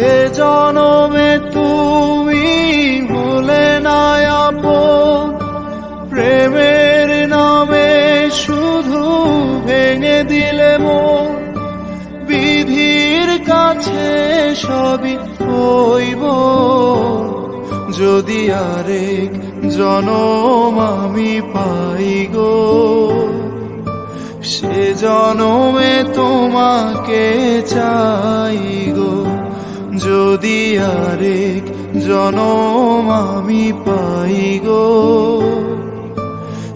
এ জনমে তুমি হলে না আপন, প্রেমের নামে শুধু ভেঙে দিলে মন। বিধির কাছে সবই হইব, যদি আরেক জনম আমি পাই গো। সে জনমে তোমাকে চাই গো, যদি আরেক জনম আমি পাই গো।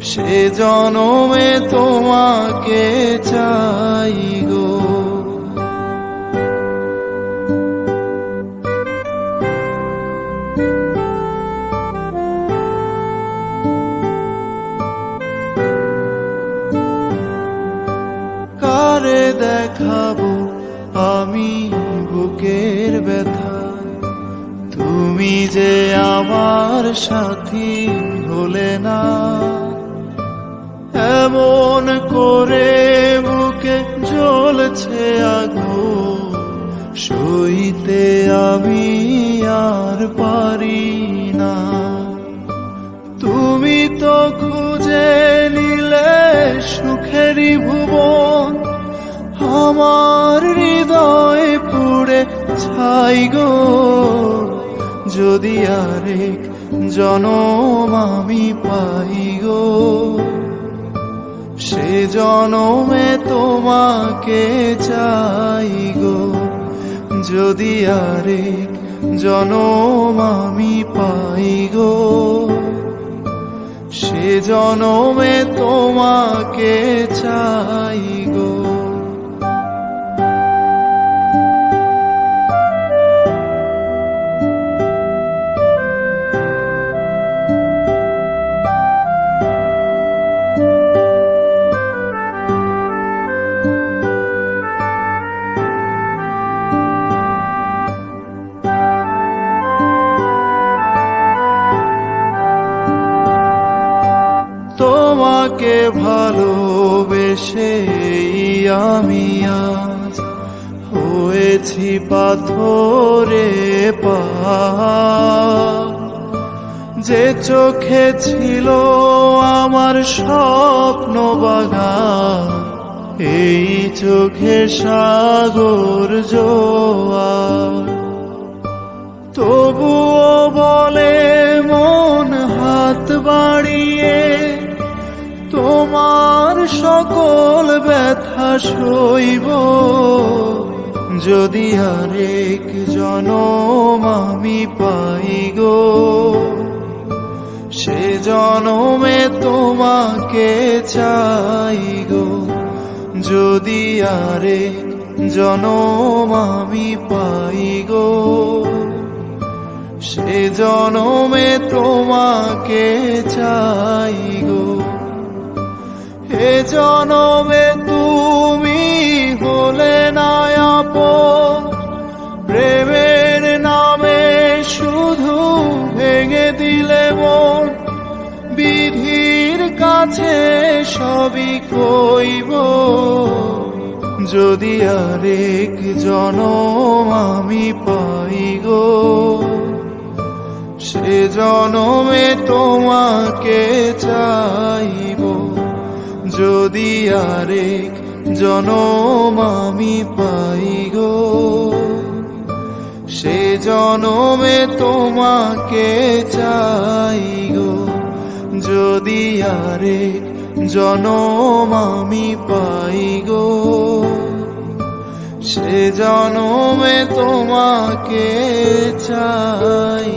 সে জনমে তোমাকে চাই গো। কারে দেখাবো আমি বুকের ব্যথা, তুমি যে আমার সাথী হলে না। এমন করে বুকে জ্বলছে আগুন, সইতে আমি আর পারি না। তুমি তো খুঁজে নিলে সুখেরই ভুবন, আমার হৃদয় পুড়ে ছাই গো। যদি আরেক জনম আমি পাই গো, সে জনমে তোমাকে চাই গো। যদি আরেক জনম আমি পাই গো, সে জনমে তোমাকে চাই গো। তোমাকে ভালোবেসে আমি আজ হয়েছি পাথরে পাহাড়। যে চোখে ছিল আমার স্বপ্ন বাগান, এই চোখে সাগর জোয়ার। তবুও বলে মন হাত বাড়িয়ে, তোমার সকল ব্যথা সইব। যদি আরেক জনম আমি পাই গো, সে জনমে তোমাকে চাই গো। যদি আরেক জনম আমি পাই গো, সে জনমে তোমাকে চাই গো। এ জনমে তুমি হলে না আপন, প্রেমের নামে শুধু ভেঙে দিলে মন। বিধির কাছে সবই কইব, যদি আরেক জনম আমি পাই গো। সে জনমে তোমাকে চাইব, যদি আরেক জনম আমি পাই গো। সে জনমে তোমাকে চাই গো, যদি আরেক জনম আমি পাই গো। সে জনমে তোমাকে চাই।